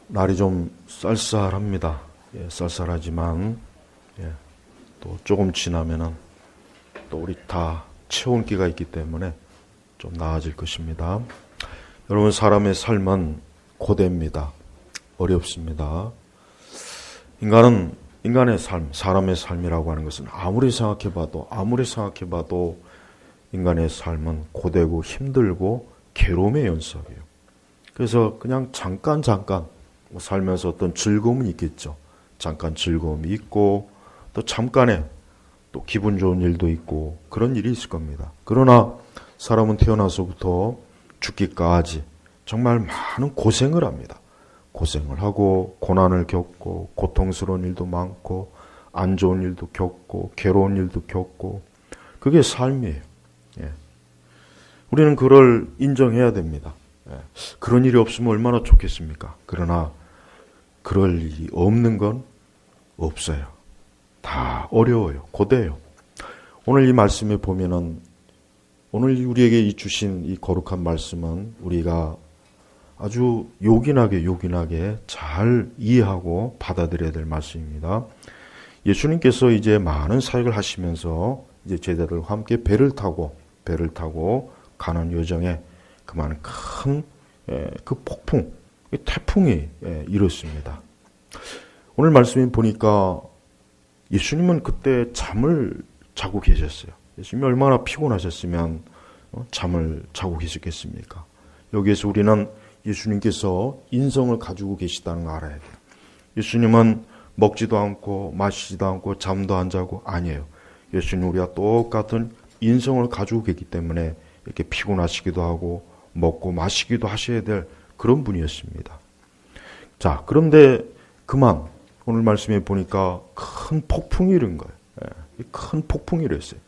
날이 좀 쌀쌀합니다. 쌀쌀하지만 또 조금 지나면은 또 우리 다 체온기가 있기 때문에 좀 나아질 것입니다. 여러분, 사람의 삶은 고대입니다. 어렵습니다. 인간의 삶, 사람의 삶이라고 하는 것은 아무리 생각해봐도 인간의 삶은 고되고 힘들고 괴로움의 연속이에요. 그래서 그냥 잠깐 살면서 어떤 즐거움이 있겠죠. 잠깐 즐거움이 있고 또 잠깐에 또 기분 좋은 일도 있고 그런 일이 있을 겁니다. 그러나 사람은 태어나서부터 죽기까지 정말 많은 고생을 합니다. 고생을 하고 고난을 겪고 고통스러운 일도 많고 안 좋은 일도 겪고 괴로운 일도 겪고 그게 삶이에요. 우리는 그걸 인정해야 됩니다. 그런 일이 없으면 얼마나 좋겠습니까? 그러나 그럴 일이 없는 건 없어요. 다 어려워요. 고대요. 오늘 이 말씀에 보면은 오늘 우리에게 주신 이 거룩한 말씀은 우리가 아주 요긴하게 잘 이해하고 받아들여야 될 말씀입니다. 예수님께서 이제 많은 사역을 하시면서 이제 제자들과 함께 배를 타고 가는 여정에 그만 큰 그 폭풍, 태풍이 일었습니다. 오늘 말씀에 보니까 예수님은 그때 잠을 자고 계셨어요. 예수님이 얼마나 피곤하셨으면 잠을 자고 계셨겠습니까? 여기에서 우리는 예수님께서 인성을 가지고 계시다는 걸 알아야 돼요. 예수님은 먹지도 않고 마시지도 않고 잠도 안 자고 아니에요. 예수님 우리와 똑같은 인성을 가지고 계시기 때문에 이렇게 피곤하시기도 하고 먹고 마시기도 하셔야 될 그런 분이었습니다. 자, 그런데 그만 오늘 말씀에 보니까 큰 폭풍이 일은 거예요. 큰 폭풍이 일었어요.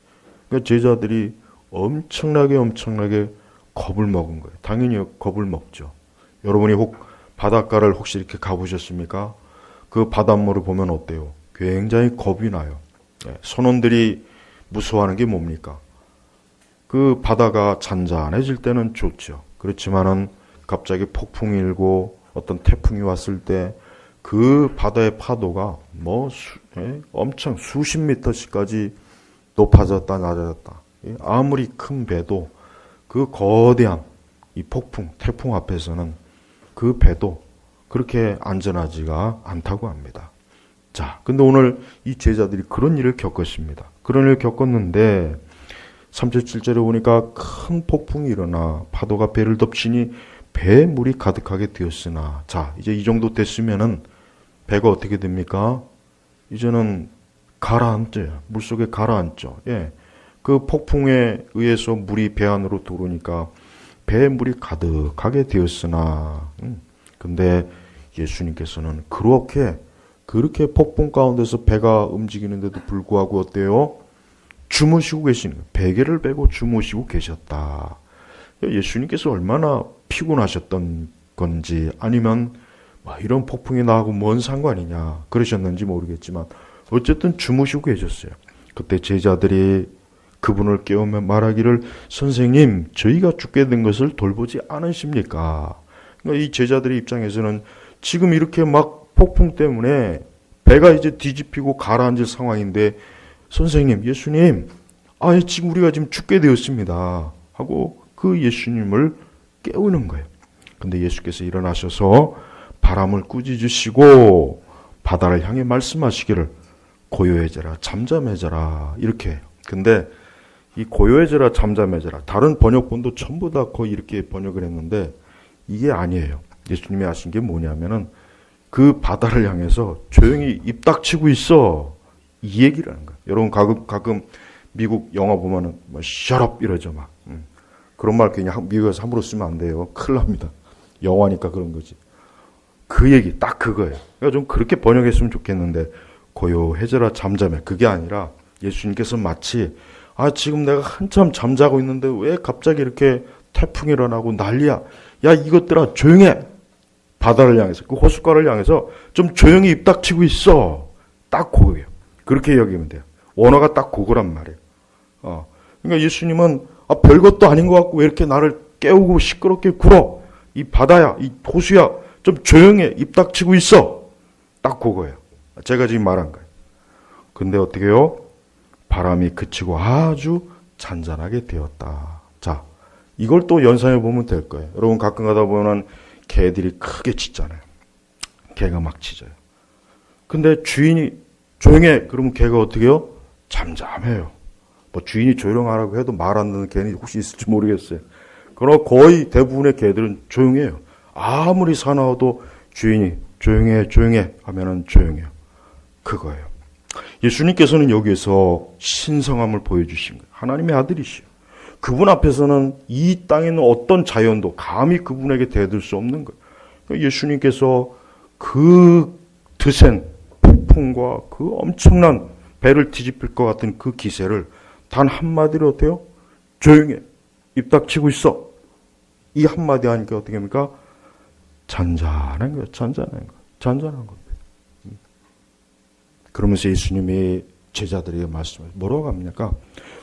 그러니까 제자들이 엄청나게 겁을 먹은 거예요. 당연히 겁을 먹죠. 여러분이 바닷가를 혹시 이렇게 가보셨습니까? 그 바닷물을 보면 어때요? 굉장히 겁이 나요. 선원들이 무서워하는 게 뭡니까? 그 바다가 잔잔해질 때는 좋죠. 그렇지만은 갑자기 폭풍이 일고 어떤 태풍이 왔을 때 그 바다의 파도가 엄청 수십 미터씩까지 높아졌다 낮아졌다. 아무리 큰 배도 그 거대한 이 태풍 앞에서는 그 배도 그렇게 안전하지가 않다고 합니다. 자, 근데 오늘 이 제자들이 그런 일을 겪었습니다. 그런 일을 겪었는데 3절 7절에 보니까 큰 폭풍이 일어나 파도가 배를 덮치니 배에 물이 가득하게 되었으나, 자, 이제 이 정도 됐으면은 배가 어떻게 됩니까? 이제는 가라앉죠. 물속에 가라앉죠. 그 폭풍에 의해서 물이 배 안으로 들어오니까 배에 물이 가득하게 되었으나, 근데 예수님께서는 그렇게 폭풍 가운데서 배가 움직이는데도 불구하고 어때요? 주무시고 계시는 거예요. 베개를 베고 주무시고 계셨다. 예수님께서 얼마나 피곤하셨던 건지 아니면 이런 폭풍이 나하고 뭔 상관이냐 그러셨는지 모르겠지만 어쨌든 주무시고 계셨어요. 그때 제자들이 그분을 깨우며 말하기를 선생님 저희가 죽게 된 것을 돌보지 않으십니까? 그러니까 이 제자들의 입장에서는 지금 이렇게 막 폭풍 때문에 배가 이제 뒤집히고 가라앉을 상황인데 선생님, 예수님, 지금 우리가 죽게 되었습니다. 하고 그 예수님을 깨우는 거예요. 근데 예수께서 일어나셔서 바람을 꾸짖으시고 바다를 향해 말씀하시기를 고요해져라, 잠잠해져라 이렇게 해요. 근데 이 고요해져라, 잠잠해져라 다른 번역본도 전부 다 거의 이렇게 번역을 했는데 이게 아니에요. 예수님이 하신 게 뭐냐면은 그 바다를 향해서 조용히 입 닥치고 있어. 이 얘기를 하는 거예요. 여러분 가끔 미국 영화 보면은 shut up 이러죠 막. 그런 말 그냥 미국에서 함부로 쓰면 안 돼요. 큰일 납니다. 영화니까 그런 거지. 그 얘기 딱 그거예요. 그러니까 좀 그렇게 번역했으면 좋겠는데 고요해져라 잠잠해. 그게 아니라 예수님께서 마치 지금 내가 한참 잠자고 있는데 왜 갑자기 이렇게 태풍이 일어나고 난리야. 야 이것들아 조용해. 바다를 향해서 그 호숫가를 향해서 좀 조용히 입 닥치고 있어. 딱 그거예요. 그렇게 여기면 돼요. 원어가 딱 그거란 말이에요. 그러니까 예수님은 별것도 아닌 것 같고 왜 이렇게 나를 깨우고 시끄럽게 굴어. 이 바다야, 이 호수야, 좀 조용해. 입 닥치고 있어. 딱 그거예요. 제가 지금 말한 거예요. 근데 어떻게 해요? 바람이 그치고 아주 잔잔하게 되었다. 자, 이걸 또 연상해 보면 될 거예요. 여러분 가끔 가다 보면 개들이 크게 짖잖아요. 개가 막 짖어요. 근데 주인이 조용해. 그러면 개가 어떻게 해요? 잠잠해요. 뭐 주인이 조용하라고 해도 말 안 듣는 개는 혹시 있을지 모르겠어요. 그러나 거의 대부분의 개들은 조용해요. 아무리 사나워도 주인이 조용해 하면은 조용해요. 그거예요. 예수님께서는 여기에서 신성함을 보여주신 거예요. 하나님의 아들이시요. 그분 앞에서는 이 땅에 있는 어떤 자연도 감히 그분에게 대들 수 없는 거예요. 그러니까 예수님께서 그 드센 폭풍과 그 엄청난 배를 뒤집힐 것 같은 그 기세를 단 한마디로 어때요? 조용해. 입 닥치고 있어. 이 한마디 하니까 어떻게 합니까? 잔잔한 거예요. 잔잔한 겁니다. 그러면서 예수님이 제자들에게 말씀을 뭐라고 합니까?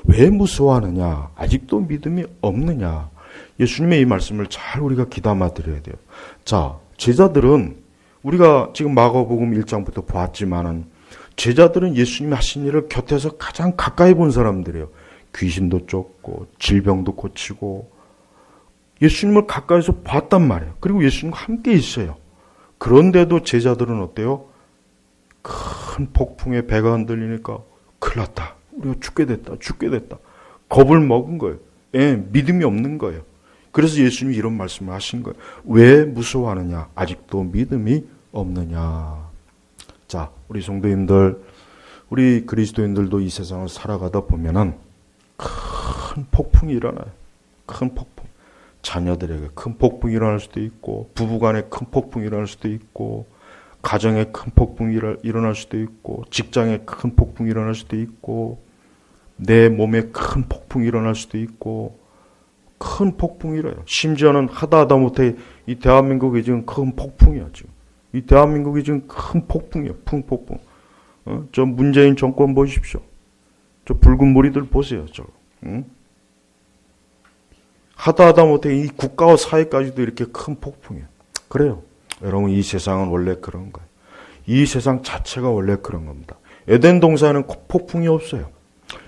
왜 무서워하느냐? 아직도 믿음이 없느냐? 예수님의 이 말씀을 잘 우리가 귀담아 드려야 돼요. 자, 제자들은 우리가 지금 마가복음 1장부터 보았지만은 제자들은 예수님이 하신 일을 곁에서 가장 가까이 본 사람들이에요. 귀신도 쫓고 질병도 고치고 예수님을 가까이서 봤단 말이에요. 그리고 예수님과 함께 있어요. 그런데도 제자들은 어때요? 큰 폭풍에 배가 흔들리니까 큰일 났다. 우리가 죽게 됐다. 겁을 먹은 거예요. 믿음이 없는 거예요. 그래서 예수님이 이런 말씀을 하신 거예요. 왜 무서워하느냐? 아직도 믿음이 없느냐? 자, 우리 성도님들, 우리 그리스도인들도 이 세상을 살아가다 보면은 큰 폭풍이 일어나요. 큰 폭풍. 자녀들에게 큰 폭풍이 일어날 수도 있고, 부부간에 큰 폭풍이 일어날 수도 있고, 가정에 큰 폭풍이 일어날 수도 있고, 직장에 큰 폭풍이 일어날 수도 있고, 내 몸에 큰 폭풍이 일어날 수도 있고, 큰 폭풍이 일어나요. 심지어는 하다 못해 이 대한민국이 지금 큰 폭풍이야, 지금. 이 대한민국이 지금 큰 폭풍이에요. 폭풍. 저 문재인 정권 보십시오. 저 붉은 머리들 보세요. 저. 하다 못해 이 국가와 사회까지도 이렇게 큰 폭풍이에요. 그래요. 여러분, 이 세상은 원래 그런 거예요. 이 세상 자체가 원래 그런 겁니다. 에덴 동산에는 폭풍이 없어요.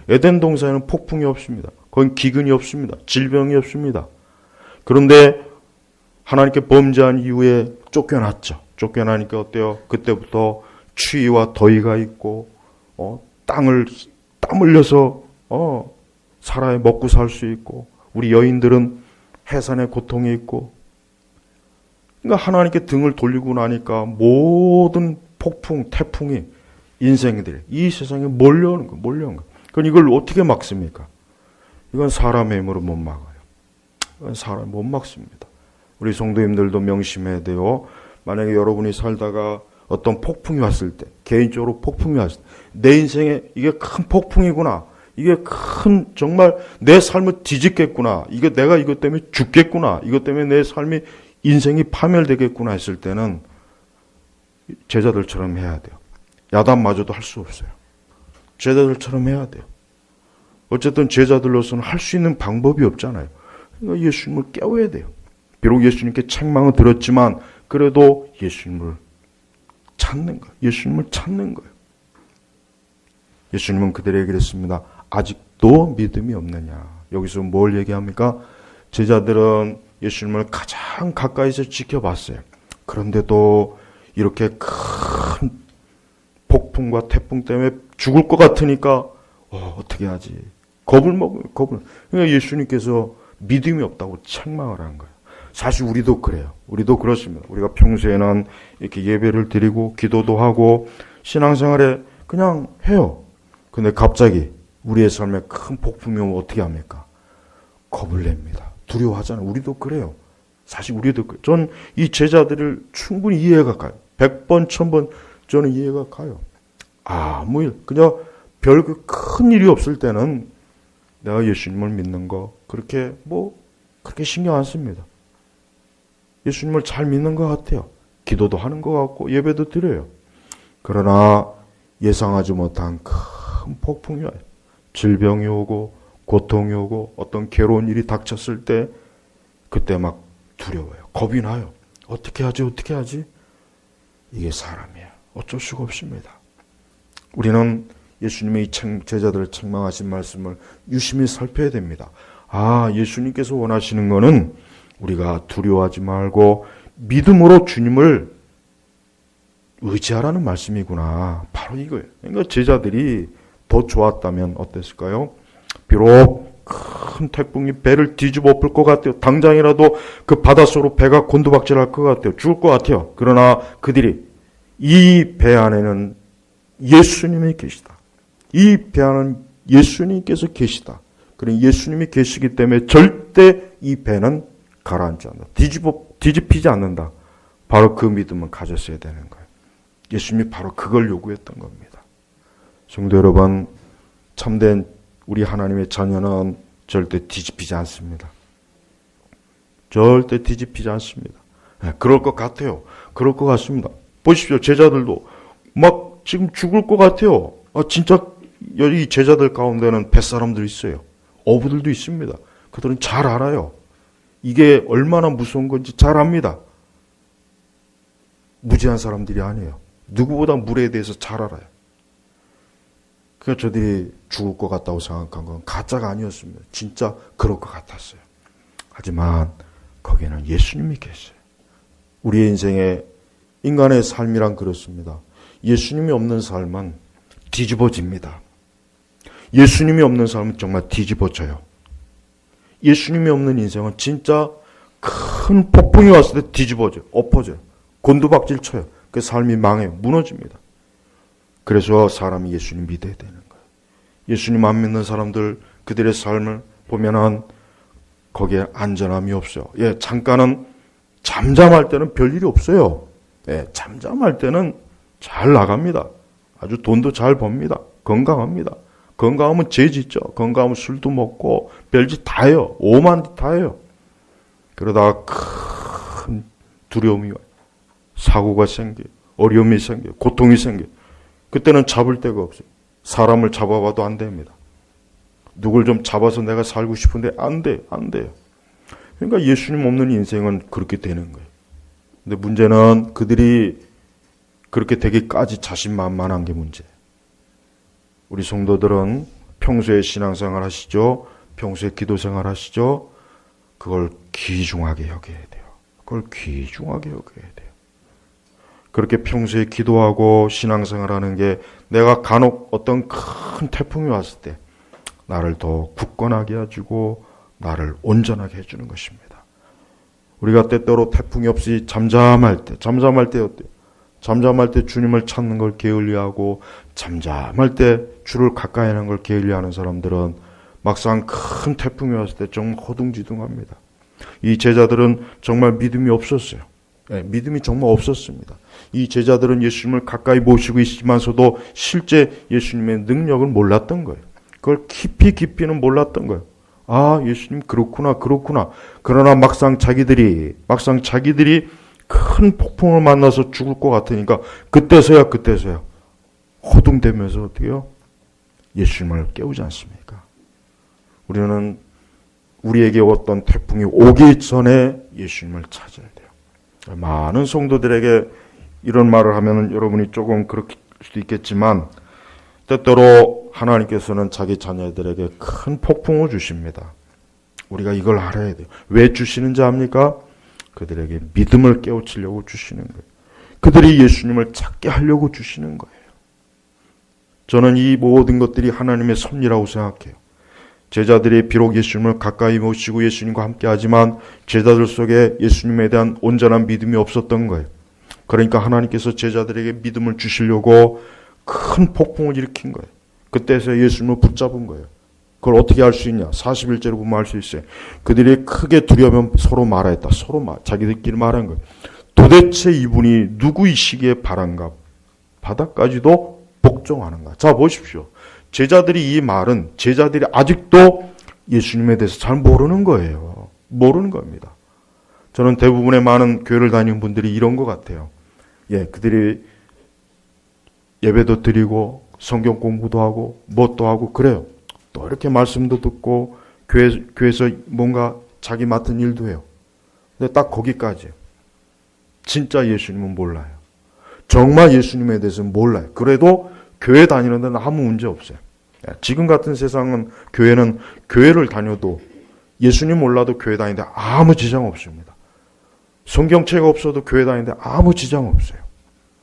에덴 동산에는 폭풍이 없습니다. 거긴 기근이 없습니다. 질병이 없습니다. 그런데 하나님께 범죄한 이후에 쫓겨났죠. 쫓겨나니까 어때요? 그때부터 추위와 더위가 있고 땀 흘려서 살아야 먹고 살 수 있고, 우리 여인들은 해산의 고통이 있고, 그러니까 하나님께 등을 돌리고 나니까 모든 폭풍, 태풍이 인생들이 이 세상에 몰려오는 거예요. 그럼 이걸 어떻게 막습니까? 이건 사람의 힘으로 못 막아요. 이건 사람 못 막습니다. 우리 성도님들도 명심해야 돼요. 만약에 여러분이 살다가 어떤 폭풍이 왔을 때, 개인적으로 폭풍이 왔을 때, 내 인생에 이게 큰 폭풍이구나. 이게 큰, 정말 내 삶을 뒤집겠구나. 이거 내가 이것 때문에 죽겠구나. 이것 때문에 내 삶이, 인생이 파멸되겠구나 했을 때는 제자들처럼 해야 돼요. 야단마저도 할 수 없어요. 제자들처럼 해야 돼요. 어쨌든 제자들로서는 할 수 있는 방법이 없잖아요. 그러니까 예수님을 깨워야 돼요. 비록 예수님께 책망을 들었지만 그래도 예수님을 찾는 거예요. 예수님을 찾는 거예요. 예수님은 그들에게 그랬습니다. 아직도 믿음이 없느냐. 여기서 뭘 얘기합니까? 제자들은 예수님을 가장 가까이서 지켜봤어요. 그런데도 이렇게 큰 폭풍과 태풍 때문에 죽을 것 같으니까 어떻게 하지? 겁을 먹어요. 그러니까 예수님께서 믿음이 없다고 책망을 한 거예요. 사실 우리도 그래요. 우리도 그렇습니다. 우리가 평소에는 이렇게 예배를 드리고 기도도 하고 신앙생활에 그냥 해요. 근데 갑자기 우리의 삶에 큰 폭풍이 오면 어떻게 합니까? 겁을 냅니다. 두려워하잖아요. 우리도 그래요. 사실 우리도 그래요. 전 이 제자들을 충분히 이해가 가요. 100번, 1000번 저는 이해가 가요. 아무 일, 그냥 별 큰 일이 없을 때는 내가 예수님을 믿는 거 그렇게 신경 안 씁니다. 예수님을 잘 믿는 것 같아요. 기도도 하는 것 같고 예배도 드려요. 그러나 예상하지 못한 큰 폭풍이 와요. 질병이 오고 고통이 오고 어떤 괴로운 일이 닥쳤을 때 그때 막 두려워요. 겁이 나요. 어떻게 하지? 어떻게 하지? 이게 사람이에요. 어쩔 수가 없습니다. 우리는 예수님의 제자들을 책망하신 말씀을 유심히 살펴야 됩니다. 아, 예수님께서 원하시는 것은 우리가 두려워하지 말고 믿음으로 주님을 의지하라는 말씀이구나. 바로 이거예요. 그러니까 제자들이 더 좋았다면 어땠을까요? 비록 큰 태풍이 배를 뒤집어 엎을 것 같아요. 당장이라도 그 바닷속으로 배가 곤두박질할 것 같아요. 죽을 것 같아요. 그러나 그들이 이 배 안에는 예수님이 계시다. 이 배 안에는 예수님께서 계시다. 그러니 예수님이 계시기 때문에 절대 이 배는 가라앉지 않는다. 뒤집히지 않는다. 바로 그 믿음을 가졌어야 되는 거예요. 예수님이 바로 그걸 요구했던 겁니다. 성도 여러분, 참된 우리 하나님의 자녀는 절대 뒤집히지 않습니다. 절대 뒤집히지 않습니다. 그럴 것 같아요. 그럴 것 같습니다. 보십시오. 제자들도 막 지금 죽을 것 같아요. 진짜 이 제자들 가운데는 뱃사람들 있어요. 어부들도 있습니다. 그들은 잘 알아요. 이게 얼마나 무서운 건지 잘 압니다. 무지한 사람들이 아니에요. 누구보다 물에 대해서 잘 알아요. 그러니까 저들이 죽을 것 같다고 생각한 건 가짜가 아니었습니다. 진짜 그럴 것 같았어요. 하지만 거기에는 예수님이 계세요. 우리의 인생에 인간의 삶이란 그렇습니다. 예수님이 없는 삶은 뒤집어집니다. 예수님이 없는 삶은 정말 뒤집어져요. 예수님이 없는 인생은 진짜 큰 폭풍이 왔을 때 뒤집어져요. 엎어져요. 곤두박질 쳐요. 그 삶이 망해요. 무너집니다. 그래서 사람이 예수님 믿어야 되는 거예요. 예수님 안 믿는 사람들 그들의 삶을 보면은 거기에 안전함이 없어요. 잠깐은 잠잠할 때는 별일이 없어요. 잠잠할 때는 잘 나갑니다. 아주 돈도 잘 법니다. 건강합니다. 건강하면 죄 짓죠. 건강하면 술도 먹고 별짓 다 해요. 오만 짓 다 해요. 그러다가 큰 두려움이 와요. 사고가 생겨요. 어려움이 생겨요. 고통이 생겨요. 그때는 잡을 데가 없어요. 사람을 잡아봐도 안 됩니다. 누굴 좀 잡아서 내가 살고 싶은데 안 돼요. 안 돼요. 그러니까 예수님 없는 인생은 그렇게 되는 거예요. 근데 문제는 그들이 그렇게 되기까지 자신만만한 게 문제예요. 우리 성도들은 평소에 신앙생활 하시죠? 평소에 기도생활 하시죠? 그걸 귀중하게 여겨야 돼요. 그걸 귀중하게 여겨야 돼요. 그렇게 평소에 기도하고 신앙생활하는 게 내가 간혹 어떤 큰 태풍이 왔을 때 나를 더 굳건하게 해주고 나를 온전하게 해주는 것입니다. 우리가 때때로 태풍이 없이 잠잠할 때 어때요? 잠잠할 때 주님을 찾는 걸 게을리하고 잠잠할 때 주를 가까이 하는 걸 게을리하는 사람들은 막상 큰 태풍이 왔을 때 정말 허둥지둥합니다. 이 제자들은 정말 믿음이 없었어요. 믿음이 정말 없었습니다. 이 제자들은 예수님을 가까이 모시고 있지만서도 실제 예수님의 능력을 몰랐던 거예요. 그걸 깊이는 몰랐던 거예요. 아, 예수님 그렇구나. 그러나 막상 자기들이 큰 폭풍을 만나서 죽을 것 같으니까 그때서야 허둥대면서 어떻게요? 예수님을 깨우지 않습니까? 우리는 우리에게 어떤 태풍이 오기 전에 예수님을 찾아야 돼요. 많은 성도들에게 이런 말을 하면 여러분이 조금 그럴 수도 있겠지만 때때로 하나님께서는 자기 자녀들에게 큰 폭풍을 주십니다. 우리가 이걸 알아야 돼요. 왜 주시는지 압니까? 그들에게 믿음을 깨우치려고 주시는 거예요. 그들이 예수님을 찾게 하려고 주시는 거예요. 저는 이 모든 것들이 하나님의 섭리라고 생각해요. 제자들이 비록 예수님을 가까이 모시고 예수님과 함께 하지만 제자들 속에 예수님에 대한 온전한 믿음이 없었던 거예요. 그러니까 하나님께서 제자들에게 믿음을 주시려고 큰 폭풍을 일으킨 거예요. 그때서 예수님을 붙잡은 거예요. 그걸 어떻게 알 수 있냐? 41절을 보면 알 수 있어요. 그들이 크게 두려우면 서로 말하였다. 자기들끼리 말한 거예요. 도대체 이분이 누구이시기에 바란가? 바다까지도 복종하는가? 자, 보십시오. 제자들이 이 말은 제자들이 아직도 예수님에 대해서 잘 모르는 거예요. 모르는 겁니다. 저는 대부분의 많은 교회를 다니는 분들이 이런 것 같아요. 그들이 예배도 드리고 성경 공부도 하고 뭣도 하고 그래요. 또 이렇게 말씀도 듣고 교회에서 뭔가 자기 맡은 일도 해요. 근데 딱 거기까지예요. 진짜 예수님은 몰라요. 정말 예수님에 대해서 몰라요. 그래도 교회 다니는 데는 아무 문제 없어요. 지금 같은 세상은 교회를 다녀도 예수님 몰라도 교회 다니는데 아무 지장 없습니다. 성경책 없어도 교회 다니는데 아무 지장 없어요.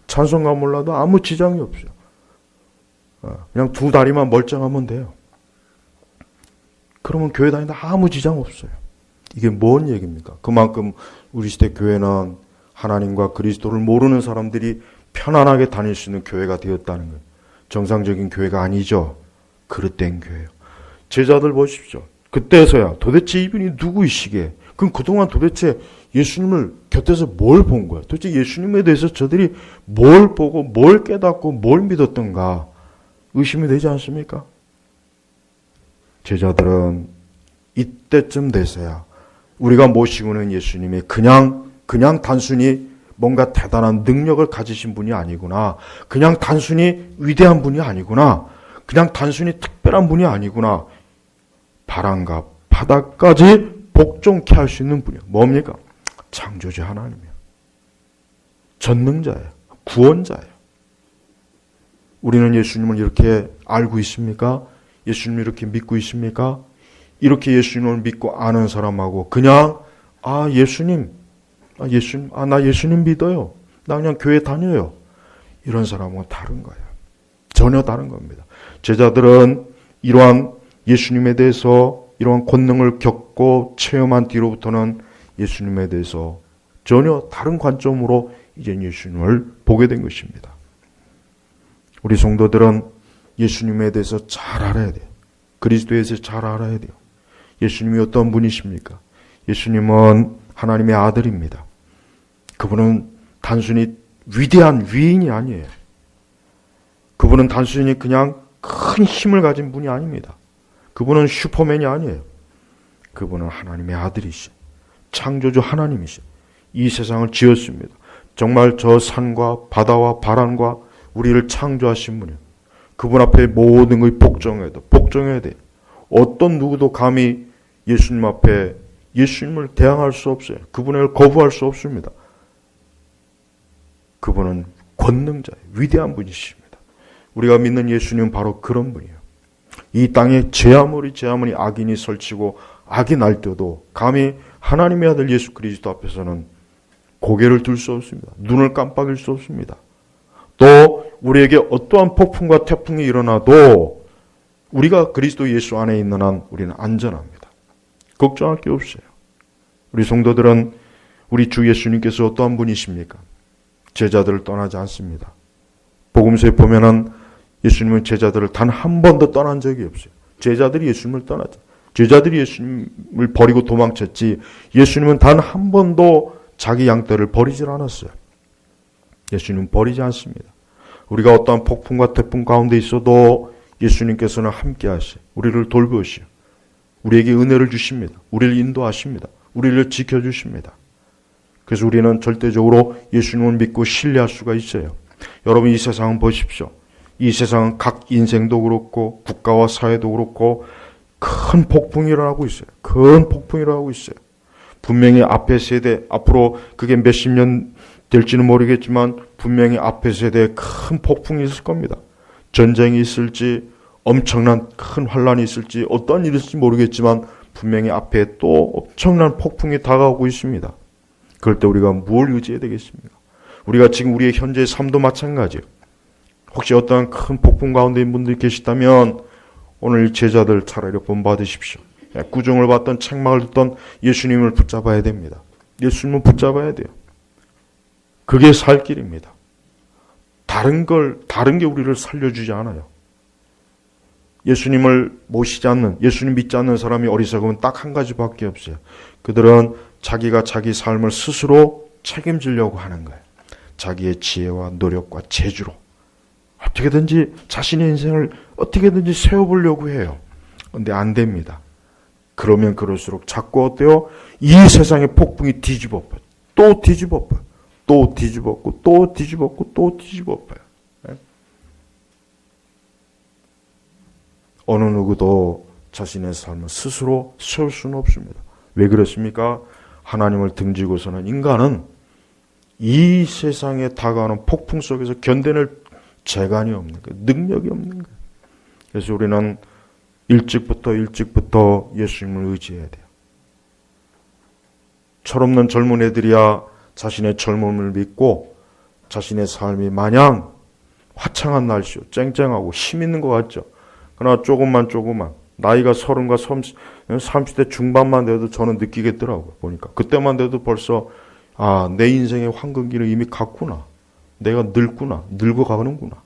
찬송가 몰라도 아무 지장이 없어요. 그냥 두 다리만 멀쩡하면 돼요. 그러면 교회 다니는데 아무 지장 없어요. 이게 뭔 얘기입니까? 그만큼 우리 시대 교회는 하나님과 그리스도를 모르는 사람들이 편안하게 다닐 수 있는 교회가 되었다는 거예요. 정상적인 교회가 아니죠. 그릇된 교회예요. 제자들 보십시오. 그때서야 도대체 이분이 누구이시게? 그럼 그동안 도대체 예수님을 곁에서 뭘 본 거야? 도대체 예수님에 대해서 저들이 뭘 보고 뭘 깨닫고 뭘 믿었던가 의심이 되지 않습니까? 제자들은 이때쯤 돼서야 우리가 모시고 있는 예수님이 그냥 단순히 뭔가 대단한 능력을 가지신 분이 아니구나. 그냥 단순히 위대한 분이 아니구나. 그냥 단순히 특별한 분이 아니구나. 바람과 바다까지 복종케 할 수 있는 분이에요. 뭡니까? 창조주 하나님이에요. 전능자예요. 구원자예요. 우리는 예수님을 이렇게 알고 있습니까? 예수님을 이렇게 믿고 있습니까? 이렇게 예수님을 믿고 아는 사람하고 그냥 나 예수님 믿어요. 나 그냥 교회 다녀요. 이런 사람은 다른 거예요. 전혀 다른 겁니다. 제자들은 이러한 예수님에 대해서 이러한 권능을 겪고 체험한 뒤로부터는 예수님에 대해서 전혀 다른 관점으로 이제 예수님을 보게 된 것입니다. 우리 성도들은 예수님에 대해서 잘 알아야 돼요. 그리스도에 대해서 잘 알아야 돼요. 예수님이 어떤 분이십니까? 예수님은 하나님의 아들입니다. 그분은 단순히 위대한 위인이 아니에요. 그분은 단순히 그냥 큰 힘을 가진 분이 아닙니다. 그분은 슈퍼맨이 아니에요. 그분은 하나님의 아들이시, 창조주 하나님이시. 이 세상을 지었습니다. 정말 저 산과 바다와 바람과 우리를 창조하신 분이에요. 그분 앞에 모든 것이 복종해야 돼요. 어떤 누구도 감히 예수님 앞에 예수님을 대항할 수 없어요. 그분을 거부할 수 없습니다. 그분은 권능자예요. 위대한 분이십니다. 우리가 믿는 예수님은 바로 그런 분이에요. 이 땅에 제 아무리 악인이 설치고 악이 날뛰어도 감히 하나님의 아들 예수 그리스도 앞에서는 고개를 들 수 없습니다. 눈을 깜빡일 수 없습니다. 또 우리에게 어떠한 폭풍과 태풍이 일어나도 우리가 그리스도 예수 안에 있는 한 우리는 안전합니다. 걱정할 게 없어요. 우리 성도들은 우리 주 예수님께서 어떠한 분이십니까? 제자들을 떠나지 않습니다. 복음서에 보면은 예수님은 제자들을 단 한 번도 떠난 적이 없어요. 제자들이 예수님을 떠났죠. 제자들이 예수님을 버리고 도망쳤지 예수님은 단 한 번도 자기 양떼를 버리질 않았어요. 예수님은 버리지 않습니다. 우리가 어떠한 폭풍과 태풍 가운데 있어도 예수님께서는 함께 하시, 우리를 돌보시오. 우리에게 은혜를 주십니다. 우리를 인도하십니다. 우리를 지켜주십니다. 그래서 우리는 절대적으로 예수님을 믿고 신뢰할 수가 있어요. 여러분 이 세상은 보십시오. 이 세상은 각 인생도 그렇고 국가와 사회도 그렇고 큰 폭풍이 일어나고 있어요. 큰 폭풍이 일어나고 있어요. 분명히 앞의 세대, 앞으로 그게 몇십 년 될지는 모르겠지만 분명히 앞의 세대에 큰 폭풍이 있을 겁니다. 전쟁이 있을지 엄청난 큰 환란이 있을지 어떤 일이 있을지 모르겠지만 분명히 앞에 또 엄청난 폭풍이 다가오고 있습니다. 그럴 때 우리가 뭘 의지해야 되겠습니까? 우리가 지금 우리의 현재의 삶도 마찬가지예요. 혹시 어떠한 큰 폭풍 가운데 있는 분들이 계시다면 오늘 제자들 차라리 본받으십시오. 구중을 받던 책망을 듣던 예수님을 붙잡아야 됩니다. 예수님을 붙잡아야 돼요. 그게 살 길입니다. 다른 게 우리를 살려주지 않아요. 예수님을 모시지 않는, 예수님 믿지 않는 사람이 어리석으면 딱 한 가지밖에 없어요. 그들은 자기가 자기 삶을 스스로 책임지려고 하는 거예요. 자기의 지혜와 노력과 재주로. 어떻게든지 자신의 인생을 어떻게든지 세워보려고 해요. 근데 안 됩니다. 그러면 그럴수록 자꾸 어때요? 이 세상의 폭풍이 뒤집어봐요. 또 뒤집어봐요. 또 뒤집었고 또 뒤집었고 또 뒤집어봐요. 어느 누구도 자신의 삶을 스스로 세울 수는 없습니다. 왜 그렇습니까? 하나님을 등지고서는 인간은 이 세상에 다가오는 폭풍 속에서 견뎌낼 재간이 없는 거예요. 능력이 없는 거예요. 그래서 우리는 일찍부터 예수님을 의지해야 돼요. 철없는 젊은 애들이야 자신의 젊음을 믿고 자신의 삶이 마냥 화창한 날씨요. 쨍쨍하고 힘 있는 것 같죠. 그러나 조금만 나이가 30과 30대 중반만 돼도 저는 느끼겠더라고요. 보니까 그때만 돼도 벌써 내 인생의 황금기를 이미 갔구나. 내가 늙어가는구나.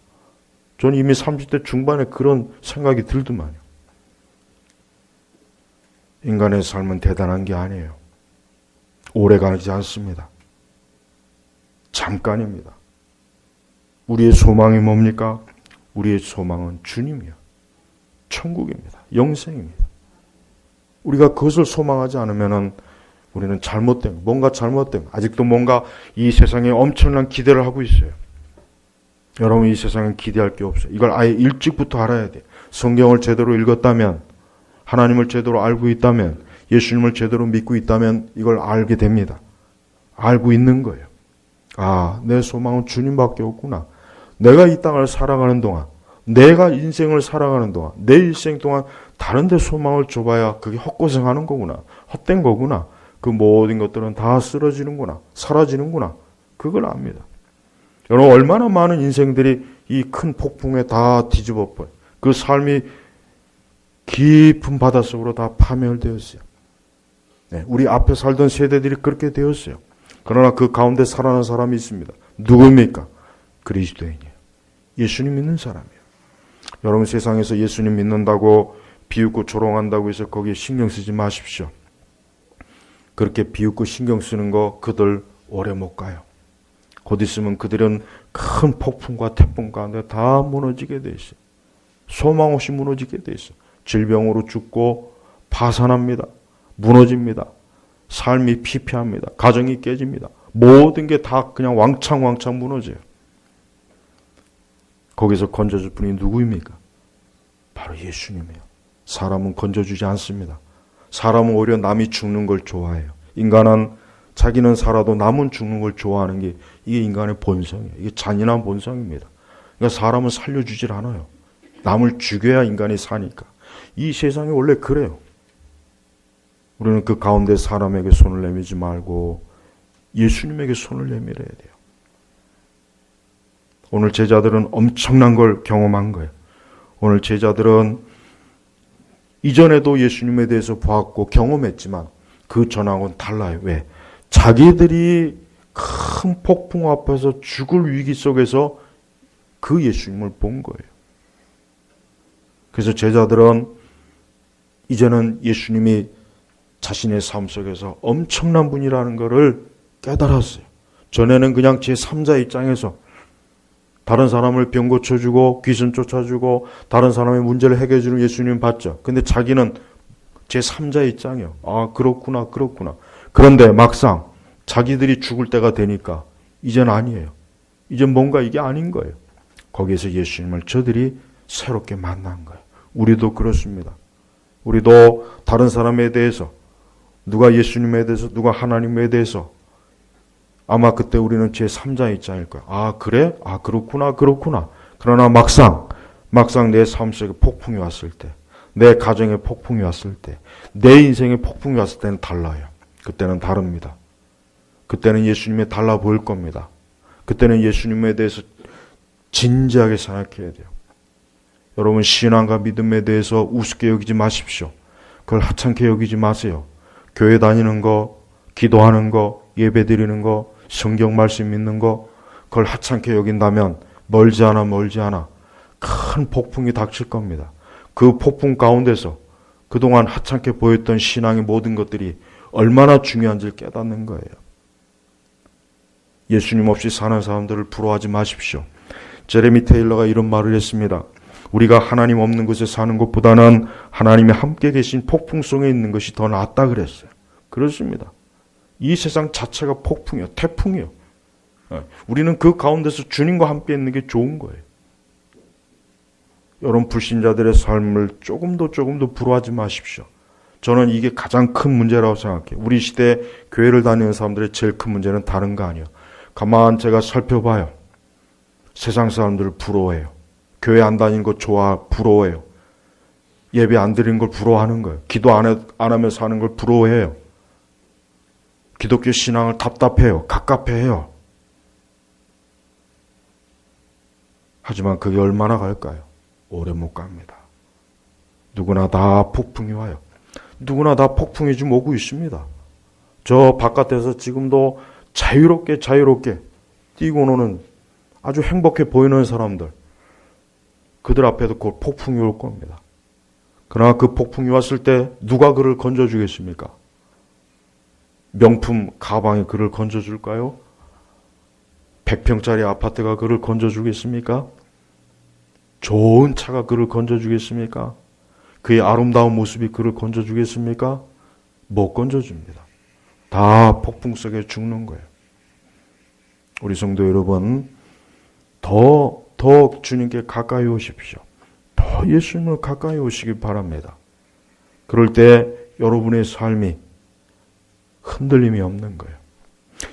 저는 이미 30대 중반에 그런 생각이 들더만요. 인간의 삶은 대단한 게 아니에요. 오래가지 않습니다. 잠깐입니다. 우리의 소망이 뭡니까? 우리의 소망은 주님이요. 천국입니다. 영생입니다. 우리가 그것을 소망하지 않으면 우리는 뭔가 잘못된, 아직도 뭔가 이 세상에 엄청난 기대를 하고 있어요. 여러분, 이 세상엔 기대할 게 없어요. 이걸 아예 일찍부터 알아야 돼요. 성경을 제대로 읽었다면, 하나님을 제대로 알고 있다면, 예수님을 제대로 믿고 있다면 이걸 알게 됩니다. 알고 있는 거예요. 내 소망은 주님밖에 없구나. 내가 이 땅을 살아가는 동안, 내가 인생을 살아가는 동안, 내 일생 동안 다른 데 소망을 줘봐야 그게 헛고생하는 거구나. 헛된 거구나. 그 모든 것들은 다 쓰러지는구나. 사라지는구나. 그걸 압니다. 여러분, 얼마나 많은 인생들이 이 큰 폭풍에 다 뒤집어 버려요. 그 삶이 깊은 바닷속으로 다 파멸되었어요. 우리 앞에 살던 세대들이 그렇게 되었어요. 그러나 그 가운데 살아난 사람이 있습니다. 누굽니까? 그리스도인이에요. 예수님 믿는 사람이에요. 여러분, 세상에서 예수님 믿는다고 비웃고 조롱한다고 해서 거기에 신경 쓰지 마십시오. 그렇게 비웃고 신경 쓰는 거 그들 오래 못 가요. 곧 있으면 그들은 큰 폭풍과 태풍 가운데 다 무너지게 돼 있어요. 소망 없이 무너지게 돼 있어요. 질병으로 죽고 파산합니다. 무너집니다. 삶이 피폐합니다. 가정이 깨집니다. 모든 게 다 그냥 왕창 무너져요. 거기서 건져줄 분이 누구입니까? 바로 예수님이에요. 사람은 건져주지 않습니다. 사람은 오히려 남이 죽는 걸 좋아해요. 인간은 자기는 살아도 남은 죽는 걸 좋아하는 게 이게 인간의 본성이에요. 이게 잔인한 본성입니다. 그러니까 사람은 살려주질 않아요. 남을 죽여야 인간이 사니까. 이 세상이 원래 그래요. 우리는 그 가운데 사람에게 손을 내밀지 말고 예수님에게 손을 내밀어야 돼요. 오늘 제자들은 엄청난 걸 경험한 거예요. 오늘 제자들은 이전에도 예수님에 대해서 보았고 경험했지만 그 전하고는 달라요. 왜? 자기들이 큰 폭풍 앞에서 죽을 위기 속에서 그 예수님을 본 거예요. 그래서 제자들은 이제는 예수님이 자신의 삶 속에서 엄청난 분이라는 것을 깨달았어요. 전에는 그냥 제3자 입장에서 다른 사람을 병 고쳐주고 귀신 쫓아주고 다른 사람의 문제를 해결해주는 예수님 봤죠. 근데 자기는 제3자 입장이에요. 그렇구나. 그런데 막상 자기들이 죽을 때가 되니까 이젠 아니에요. 이젠 뭔가 이게 아닌 거예요. 거기에서 예수님을 저들이 새롭게 만난 거예요. 우리도 그렇습니다. 우리도 다른 사람에 대해서 누가 예수님에 대해서 누가 하나님에 대해서 아마 그때 우리는 제3자 입장일 거야. 그래? 그렇구나. 그러나 막상 내 삶 속에 폭풍이 왔을 때, 내 가정에 폭풍이 왔을 때, 내 인생에 폭풍이 왔을 때는 달라요. 그때는 다릅니다. 그때는 예수님이 달라 보일 겁니다. 그때는 예수님에 대해서 진지하게 생각해야 돼요. 여러분, 신앙과 믿음에 대해서 우습게 여기지 마십시오. 그걸 하찮게 여기지 마세요. 교회 다니는 거, 기도하는 거, 예배 드리는 거, 성경 말씀 믿는 거, 그걸 하찮게 여긴다면 멀지 않아 큰 폭풍이 닥칠 겁니다. 그 폭풍 가운데서 그동안 하찮게 보였던 신앙의 모든 것들이 얼마나 중요한지를 깨닫는 거예요. 예수님 없이 사는 사람들을 부러워하지 마십시오. 제레미 테일러가 이런 말을 했습니다. 우리가 하나님 없는 곳에 사는 것보다는 하나님이 함께 계신 폭풍 속에 있는 것이 더 낫다 그랬어요. 그렇습니다. 이 세상 자체가 폭풍이요, 태풍이요. 우리는 그 가운데서 주님과 함께 있는 게 좋은 거예요. 여러분, 불신자들의 삶을 조금도 부러워하지 마십시오. 저는 이게 가장 큰 문제라고 생각해요. 우리 시대 교회를 다니는 사람들의 제일 큰 문제는 다른 거 아니에요. 가만 제가 살펴봐요. 세상 사람들을 부러워해요. 교회 안 다니는 거 부러워해요. 예배 안 드리는 걸 부러워하는 거예요. 기도 안 하며 사는 걸 부러워해요. 기독교 신앙을 답답해요. 갑갑해해요. 하지만 그게 얼마나 갈까요? 오래 못 갑니다. 누구나 다 폭풍이 와요. 누구나 다 폭풍이 좀 오고 있습니다. 저 바깥에서 지금도 자유롭게 뛰고 노는 아주 행복해 보이는 사람들, 그들 앞에도 곧 폭풍이 올 겁니다. 그러나 그 폭풍이 왔을 때 누가 그를 건져주겠습니까? 명품 가방이 그를 건져줄까요? 100평짜리 아파트가 그를 건져주겠습니까? 좋은 차가 그를 건져주겠습니까? 그의 아름다운 모습이 그를 건져주겠습니까? 못 건져줍니다. 다 폭풍 속에 죽는 거예요. 우리 성도 여러분, 더 주님께 가까이 오십시오. 더 예수님을 가까이 오시기 바랍니다. 그럴 때 여러분의 삶이 흔들림이 없는 거예요.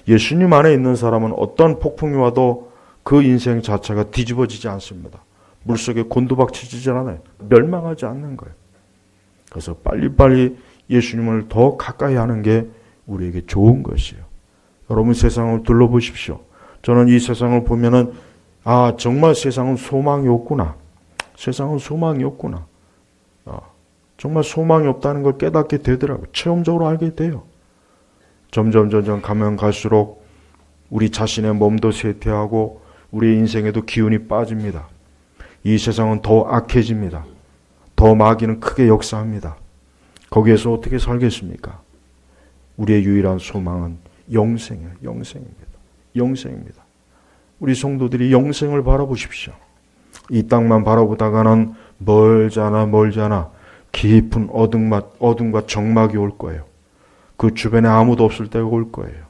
예수님 안에 있는 사람은 어떤 폭풍이 와도 그 인생 자체가 뒤집어지지 않습니다. 물속에 곤두박질지지 않아요. 멸망하지 않는 거예요. 그래서 빨리빨리 예수님을 더 가까이 하는 게 우리에게 좋은 것이에요. 여러분 세상을 둘러보십시오. 저는 이 세상을 보면은 정말 세상은 소망이 없구나. 세상은 소망이 없구나. 정말 소망이 없다는 걸 깨닫게 되더라고요. 체험적으로 알게 돼요. 점점 가면 갈수록 우리 자신의 몸도 쇠퇴하고 우리의 인생에도 기운이 빠집니다. 이 세상은 더 악해집니다. 더 마귀는 크게 역사합니다. 거기에서 어떻게 살겠습니까? 우리의 유일한 소망은 영생이에요. 영생입니다. 우리 성도들이 영생을 바라보십시오. 이 땅만 바라보다가는 멀잖아 깊은 어둠과 적막이 올 거예요. 그 주변에 아무도 없을 때가 올 거예요.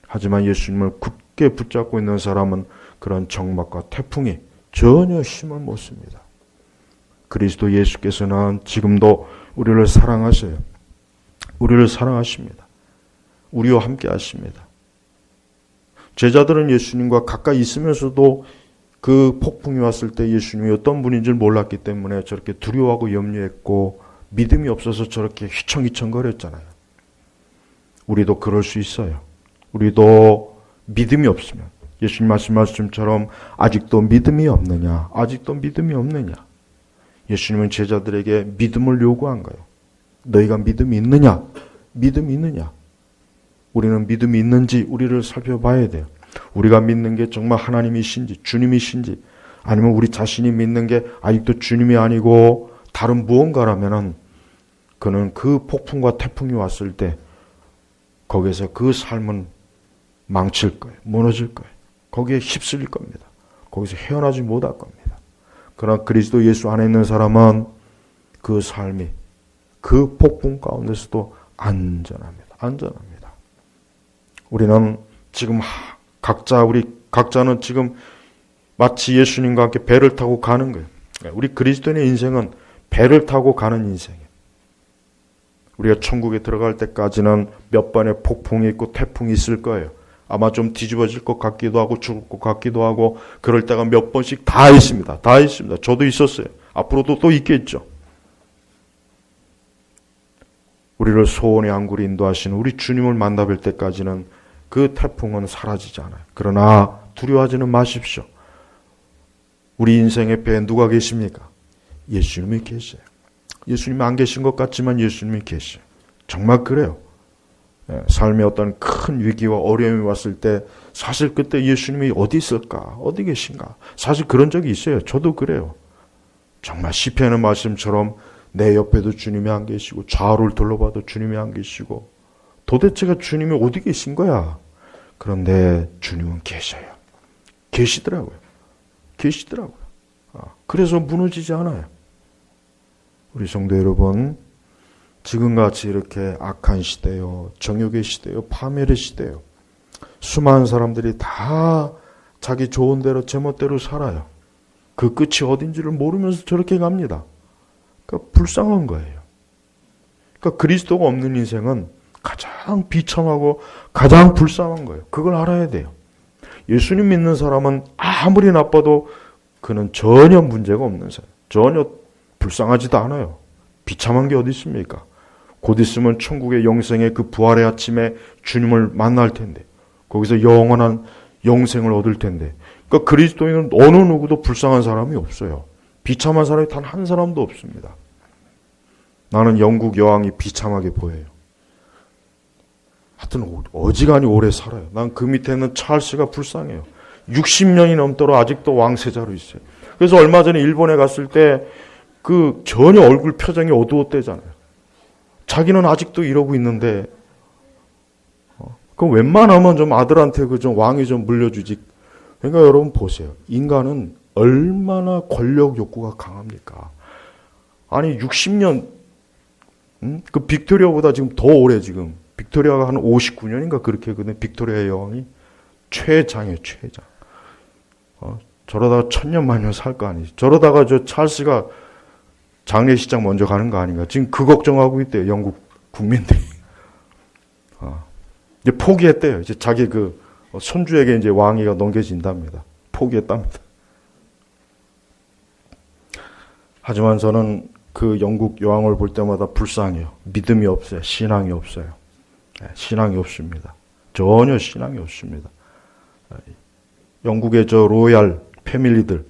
하지만 예수님을 굳게 붙잡고 있는 사람은 그런 적막과 태풍이 전혀 힘을 못 씁니다. 그리스도 예수께서는 지금도 우리를 사랑하세요. 우리를 사랑하십니다. 우리와 함께 하십니다. 제자들은 예수님과 가까이 있으면서도 그 폭풍이 왔을 때 예수님이 어떤 분인지 몰랐기 때문에 저렇게 두려워하고 염려했고 믿음이 없어서 저렇게 휘청휘청거렸잖아요. 우리도 그럴 수 있어요. 우리도 믿음이 없으면 예수님 말씀처럼 아직도 믿음이 없느냐? 예수님은 제자들에게 믿음을 요구한 거예요. 너희가 믿음이 있느냐? 우리는 믿음이 있는지 우리를 살펴봐야 돼요. 우리가 믿는 게 정말 하나님이신지 주님이신지 아니면 우리 자신이 믿는 게 아직도 주님이 아니고 다른 무언가라면은 그는 그 폭풍과 태풍이 왔을 때 거기에서 그 삶은 망칠 거예요. 무너질 거예요. 거기에 휩쓸릴 겁니다. 거기서 헤어나지 못할 겁니다. 그러나 그리스도 예수 안에 있는 사람은 그 삶이 그 폭풍 가운데서도 안전합니다. 우리는 지금 각자는 지금 마치 예수님과 함께 배를 타고 가는 거예요. 우리 그리스도인의 인생은 배를 타고 가는 인생이에요. 우리가 천국에 들어갈 때까지는 몇 번의 폭풍이 있고 태풍이 있을 거예요. 아마 좀 뒤집어질 것 같기도 하고 죽을 것 같기도 하고 그럴 때가 몇 번씩 다 있습니다. 저도 있었어요. 앞으로도 또 있겠죠. 우리를 소원의 항구로 인도하시는 우리 주님을 만나뵐 때까지는 그 태풍은 사라지지 않아요. 그러나 두려워하지는 마십시오. 우리 인생의 배에 누가 계십니까? 예수님이 계세요. 예수님이 안 계신 것 같지만 예수님이 계세요. 정말 그래요. 삶의 어떤 큰 위기와 어려움이 왔을 때 사실 그때 예수님이 어디 있을까? 어디 계신가? 사실 그런 적이 있어요. 저도 그래요. 정말 시편의 말씀처럼 내 옆에도 주님이 안 계시고 좌우를 둘러봐도 주님이 안 계시고 도대체가 주님이 어디 계신 거야? 그런데 주님은 계셔요. 계시더라고요. 그래서 무너지지 않아요. 우리 성도 여러분, 지금같이 이렇게 악한 시대요, 정욕의 시대요, 파멸의 시대요. 수많은 사람들이 다 자기 좋은 대로 제멋대로 살아요. 그 끝이 어딘지를 모르면서 저렇게 갑니다. 그러니까 불쌍한 거예요. 그러니까 그리스도가 없는 인생은 가장 비참하고 가장 불쌍한 거예요. 그걸 알아야 돼요. 예수님 믿는 사람은 아무리 나빠도 그는 전혀 문제가 없는 사람, 전혀 불쌍하지도 않아요. 비참한 게 어디 있습니까? 곧 있으면 천국의 영생의 그 부활의 아침에 주님을 만날 텐데, 거기서 영원한 영생을 얻을 텐데, 그러니까 그리스도인은 어느 누구도 불쌍한 사람이 없어요. 비참한 사람이 단 한 사람도 없습니다. 나는 영국 여왕이 비참하게 보여요. 하여튼 어지간히 오래 살아요. 난 그 밑에 있는 찰스가 불쌍해요. 60년이 넘도록 아직도 왕세자로 있어요. 그래서 얼마 전에 일본에 갔을 때 그 전혀 얼굴 표정이 어두웠대잖아요. 자기는 아직도 이러고 있는데, 그럼 웬만하면 좀 아들한테 그 좀 왕이 좀 물려주지. 그러니까 여러분 보세요. 인간은 얼마나 권력 욕구가 강합니까? 아니 60년, 그 빅토리아보다 지금 더 오래 지금. 빅토리아가 한 59년인가 그렇게 했거든요. 빅토리아 여왕이 최장이에요, 최장. 저러다가 천년만년 살 거 아니지. 저러다가 저 찰스가 장례식장 먼저 가는 거 아닌가. 지금 그 걱정하고 있대요, 영국 국민들이. 이제 포기했대요. 이제 자기 그 손주에게 이제 왕위가 넘겨진답니다. 포기했답니다. 하지만 저는 그 영국 여왕을 볼 때마다 불쌍해요. 믿음이 없어요. 신앙이 없어요. 신앙이 없습니다. 전혀 신앙이 없습니다. 영국의 저 로얄 패밀리들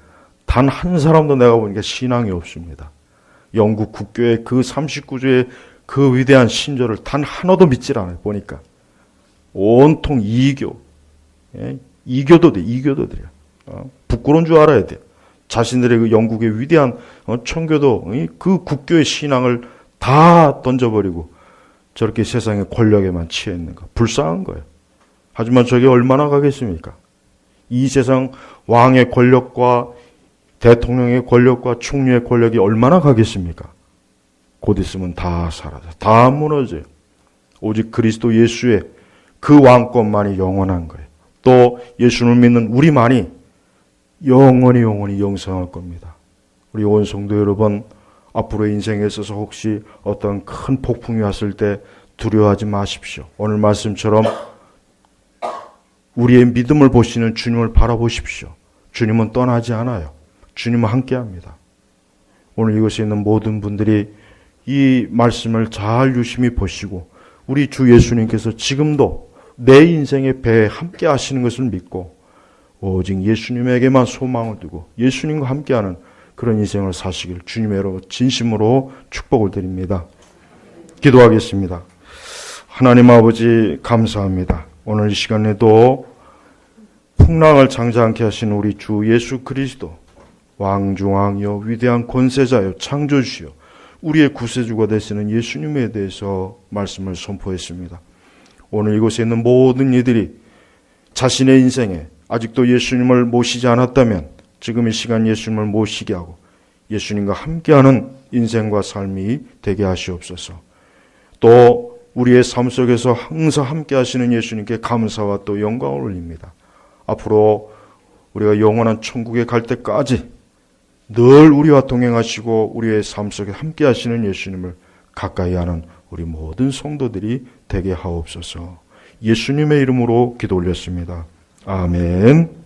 단 한 사람도 내가 보니까 신앙이 없습니다. 영국 국교의 그 39조의 그 위대한 신조를 단 하나도 믿질 않아요. 보니까 온통 이교, 이교도들이야. 부끄러운 줄 알아야 돼요. 자신들의 그 영국의 위대한 청교도 그 국교의 신앙을 다 던져버리고 저렇게 세상의 권력에만 취해 있는 거 불쌍한 거예요. 하지만 저게 얼마나 가겠습니까? 이 세상 왕의 권력과 대통령의 권력과 총리의 권력이 얼마나 가겠습니까? 곧 있으면 다 사라져, 다 무너져요. 오직 그리스도 예수의 그 왕권만이 영원한 거예요. 또 예수를 믿는 우리만이 영원히 영생할 겁니다. 우리 온 성도 여러분, 앞으로의 인생에 있어서 혹시 어떤 큰 폭풍이 왔을 때 두려워하지 마십시오. 오늘 말씀처럼 우리의 믿음을 보시는 주님을 바라보십시오. 주님은 떠나지 않아요. 주님은 함께합니다. 오늘 이곳에 있는 모든 분들이 이 말씀을 잘 유심히 보시고 우리 주 예수님께서 지금도 내 인생의 배에 함께 하시는 것을 믿고 오직 예수님에게만 소망을 두고 예수님과 함께하는 그런 인생을 사시길 주님으로 진심으로 축복을 드립니다. 기도하겠습니다. 하나님 아버지 감사합니다. 오늘 이 시간에도 풍랑을 장자않게 하신 우리 주 예수 그리스도 왕중왕이여 위대한 권세자여 창조주여 우리의 구세주가 되시는 예수님에 대해서 말씀을 선포했습니다. 오늘 이곳에 있는 모든 이들이 자신의 인생에 아직도 예수님을 모시지 않았다면 지금 이 시간 예수님을 모시게 하고 예수님과 함께하는 인생과 삶이 되게 하시옵소서. 또 우리의 삶 속에서 항상 함께 하시는 예수님께 감사와 또 영광을 올립니다. 앞으로 우리가 영원한 천국에 갈 때까지 늘 우리와 동행하시고 우리의 삶 속에 함께 하시는 예수님을 가까이 하는 우리 모든 성도들이 되게 하옵소서. 예수님의 이름으로 기도 올렸습니다. 아멘.